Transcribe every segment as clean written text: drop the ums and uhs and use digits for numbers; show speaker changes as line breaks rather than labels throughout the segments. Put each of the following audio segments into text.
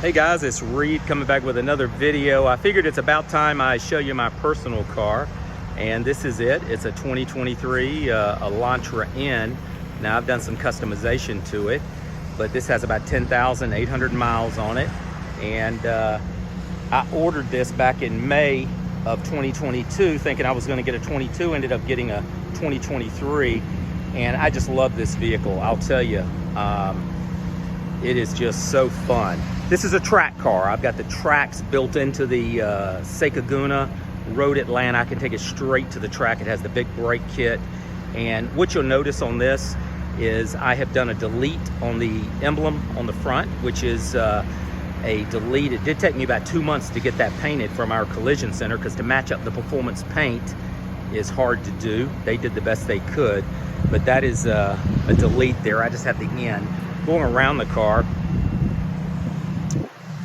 Hey guys, it's Reed coming back with another video. I figured it's about time I show you my personal car, and this is it. It's a 2023 Elantra N. Now I've done some customization to it, but this has about 10,800 miles on it, and I ordered this back in May of 2022 thinking I was going to get a 22, ended up getting a 2023, and I just love this vehicle. I'll tell you, it is just so fun. This is a track car. I've got the tracks built into the Sakaguna Road Atlanta. I can take it straight to the track. It has the big brake kit. And what you'll notice on this is I have done a delete on the emblem on the front, which is a delete. It did take me about 2 months to get that painted from our collision center, because to match up the performance paint is hard to do. They did the best they could, but that is a delete there. I just have the N. Going around the car,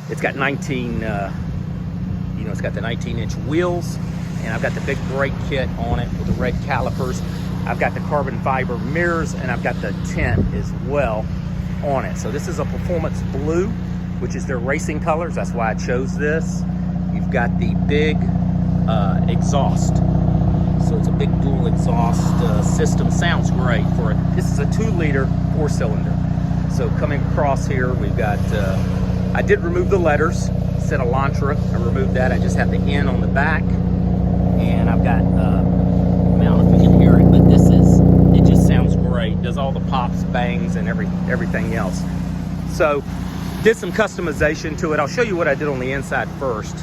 it's got 19, it's got the 19-inch wheels, and I've got the big brake kit on it with the red calipers. I've got the carbon fiber mirrors, and I've got the tint as well on it. So this is a performance blue, which is their racing colors. That's why I chose this. You've got the big exhaust. So it's a big dual exhaust system. Sounds great for it. This is a 2-liter 4-cylinder. So coming across here, we've got, I did remove the letters. It said Elantra. I removed that. I just have the N on the back. And I've got, I don't know if you can hear it, but it just sounds great. Does all the pops, bangs, and everything else. So did some customization to it. I'll show you what I did on the inside first.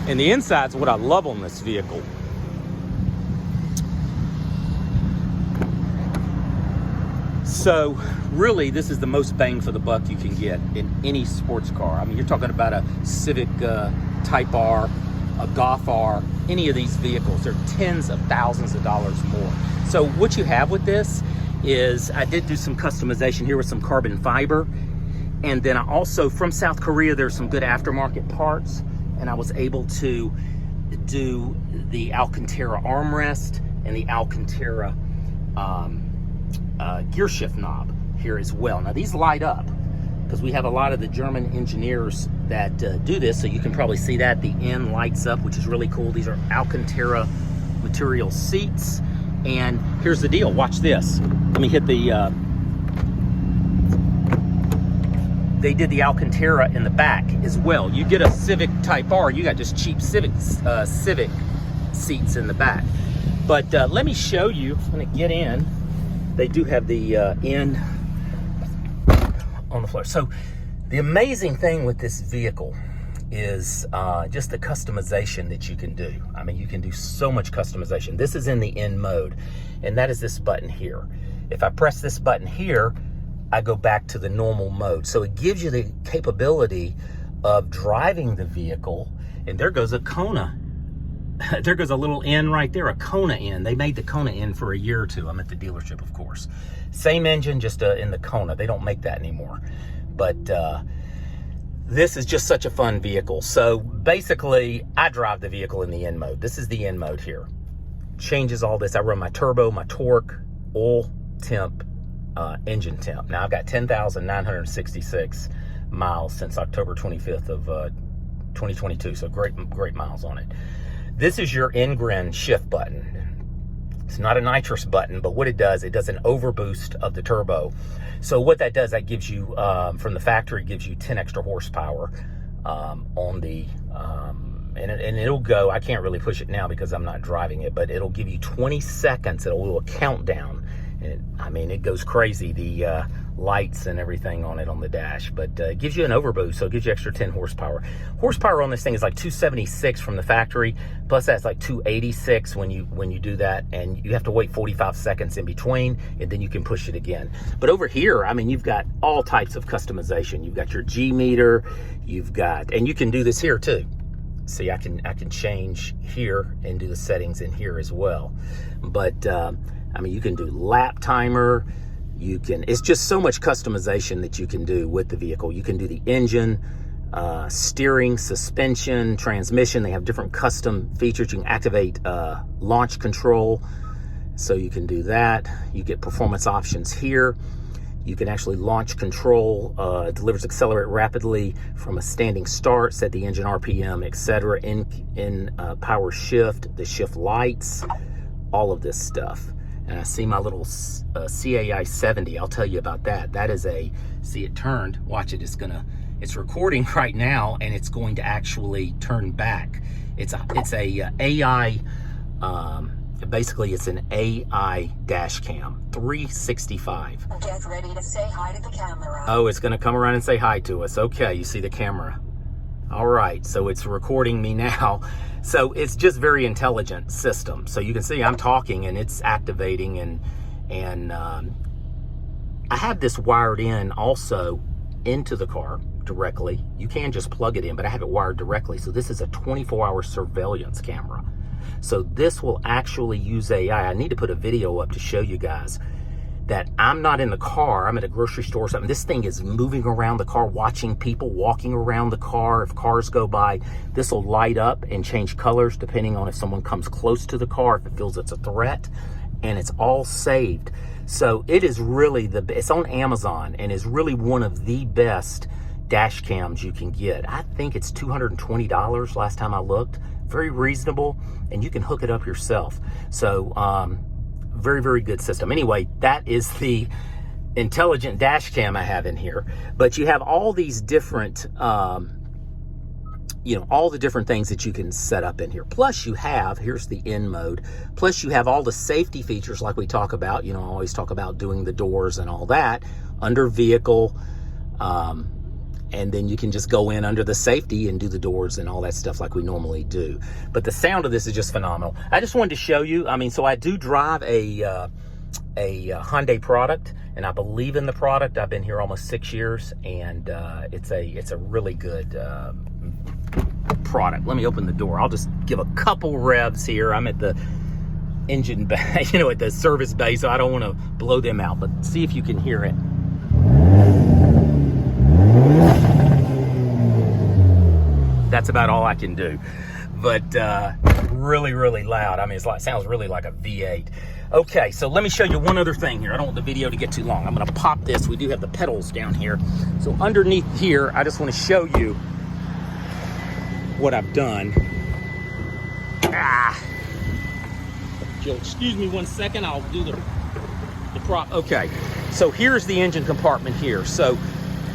And the inside's what I love on this vehicle. So really, this is the most bang for the buck you can get in any sports car. I mean, you're talking about a Civic Type R, a Golf R, any of these vehicles. They're tens of thousands of dollars more. So what you have with this is, I did do some customization here with some carbon fiber. And then I also, from South Korea, there's some good aftermarket parts. And I was able to do the Alcantara armrest and the Alcantara gear shift knob here as well. Now these light up because we have a lot of the German engineers that do this, so you can probably see that the N lights up, which is really cool. These are Alcantara material seats, and here's the deal. Watch this. Let me hit the they did the Alcantara in the back as well. You get a Civic Type R, you got just cheap Civic seats in the back. But let me show you. I'm gonna get in. They do have the N on the floor. So the amazing thing with this vehicle is just the customization that you can do. I mean, you can do so much customization. This is in the N mode, and that is this button here. If I press this button here, I go back to the normal mode. So it gives you the capability of driving the vehicle, and there goes a Kona. There goes a little N right there, a Kona N. They made the Kona N for a year or two. I'm at the dealership, of course. Same engine, just in the Kona. They don't make that anymore. But this is just such a fun vehicle. So basically, I drive the vehicle in the N mode. This is the N mode here. Changes all this. I run my turbo, my torque, oil temp, engine temp. Now I've got 10,966 miles since October 25th of 2022. So great miles on it. This is your Engren shift button. It's not a nitrous button, but what it does an overboost of the turbo. So what that does, that gives you, from the factory, gives you 10 extra horsepower on the, and it'll go, I can't really push it now because I'm not driving it, but it'll give you 20 seconds. It'll do a countdown. And I mean, it goes crazy, the lights and everything on it on the dash, but it gives you an overboost, so it gives you extra 10 horsepower. Horsepower on this thing is like 276 from the factory, plus that's like 286 when you do that, and you have to wait 45 seconds in between, and then you can push it again. But over here, I mean, you've got all types of customization. You've got your G meter, you've got, and you can do this here too. See, I can change here and do the settings in here as well. But I mean, you can do lap timer. It's just so much customization that you can do with the vehicle. You can do the engine, steering, suspension, transmission. They have different custom features. You can activate launch control, so you can do that. You get performance options here. You can actually launch control, delivers accelerate rapidly from a standing start, set the engine RPM, etc. In power shift, the shift lights, all of this stuff. And I see my little CAI 70. I'll tell you about that. That is see it turned. Watch it. It's recording right now, and it's going to actually turn back. It's a AI. Basically, it's an AI dash cam, 365.
Get ready to say hi to the camera.
Oh, it's going to come around and say hi to us. Okay, you see the camera. All right, so it's recording me now. So it's just very intelligent system. So you can see I'm talking and it's activating, and I have this wired in also into the car directly. You can just plug it in, but I have it wired directly. So this is a 24-hour surveillance camera. So this will actually use AI. I need to put a video up to show you guys that I'm not in the car. I'm at a grocery store or something. This thing is moving around the car, watching people walking around the car. If cars go by, this will light up and change colors depending on if someone comes close to the car, if it feels it's a threat, and it's all saved. So it is really it's on Amazon and is really one of the best dash cams you can get. I think it's $220 last time I looked. Very reasonable, and you can hook it up yourself. So very, very good system. Anyway, that is the intelligent dash cam I have in here. But you have all these different all the different things that you can set up in here. Plus you have, here's the in mode, plus you have all the safety features like we talk about. I always talk about doing the doors and all that under vehicle. And then you can just go in under the safety and do the doors and all that stuff like we normally do. But the sound of this is just phenomenal. I just wanted to show you, so I do drive a Hyundai product, and I believe in the product. I've been here almost 6 years, and it's a really good product. Let me open the door. I'll just give a couple revs here. I'm at the engine bay, at the service bay, so I don't want to blow them out, but see if you can hear it. That's about all I can do, but really, really loud. It sounds really like a V8. Okay, so let me show you one other thing here. I don't want the video to get too long. I'm gonna pop this. We do have the pedals down here. So underneath here, I just want to show you what I've done. Jill, excuse me 1 second. I'll do the prop. Okay, so here's the engine compartment here. So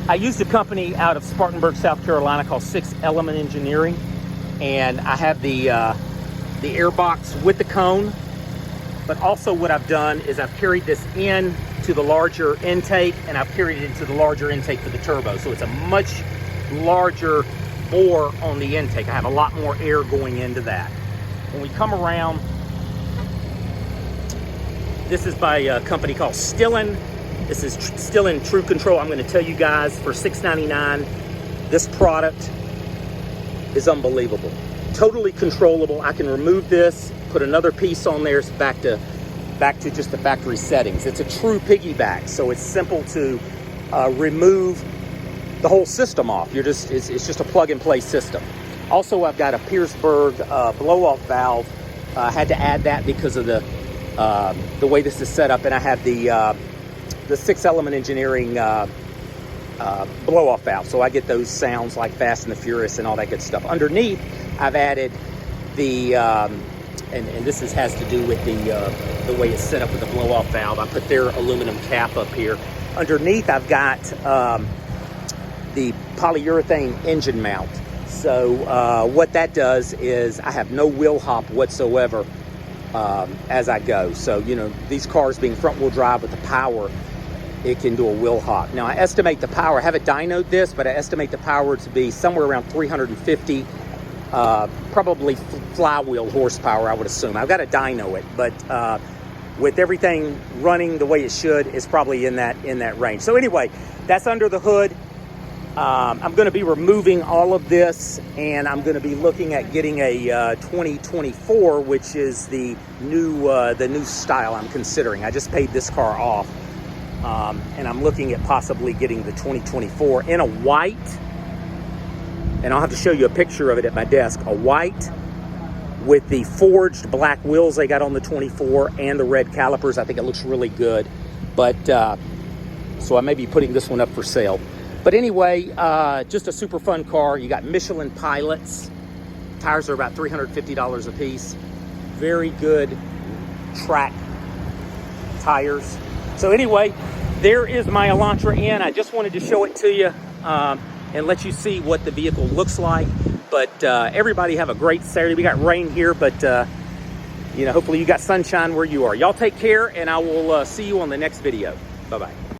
I used a company out of Spartanburg, South Carolina called 6 Element Engineering, and I have the air box with the cone. But also what I've done is I've carried this in to the larger intake, and I've carried it into the larger intake for the turbo. So it's a much larger bore on the intake. I have a lot more air going into that. When we come around, this is by a company called Stillen. This is Stillen True Control. I'm going to tell you guys, for $6.99, this product is unbelievable. Totally controllable. I can remove this, put another piece on there. It's back to just the factory settings. It's a true piggyback, so it's simple to remove the whole system off. It's just a plug-and-play system. Also, I've got a Pearsburg blow-off valve. I had to add that because of the way this is set up, and I have the 6 Element Engineering blow-off valve, so I get those sounds like Fast and the Furious and all that good stuff. Underneath, I've added the and this has to do with the way it's set up with the blow-off valve. I put their aluminum cap up here. Underneath, I've got the polyurethane engine mount. So what that does is I have no wheel hop whatsoever as I go. So these cars being front-wheel drive with the power, it can do a wheel hop. Now I estimate the power, I haven't dynoed this, but I estimate the power to be somewhere around 350, probably flywheel horsepower, I would assume. I've got to dyno it, but with everything running the way it should, it's probably in that range. So anyway, that's under the hood. I'm going to be removing all of this, and I'm going to be looking at getting a 2024, which is the new style I'm considering. I just paid this car off. And I'm looking at possibly getting the 2024 in a white, and I'll have to show you a picture of it at my desk, a white with the forged black wheels they got on the 24 and the red calipers. I think it looks really good. But So I may be putting this one up for sale. But anyway, just a super fun car. You got Michelin pilots. Tires are about $350 a piece. Very good track tires. So anyway, there is my Elantra N. I just wanted to show it to you and let you see what the vehicle looks like. But everybody have a great Saturday. We got rain here, but you know, hopefully you got sunshine where you are. Y'all take care, and I will see you on the next video. Bye-bye.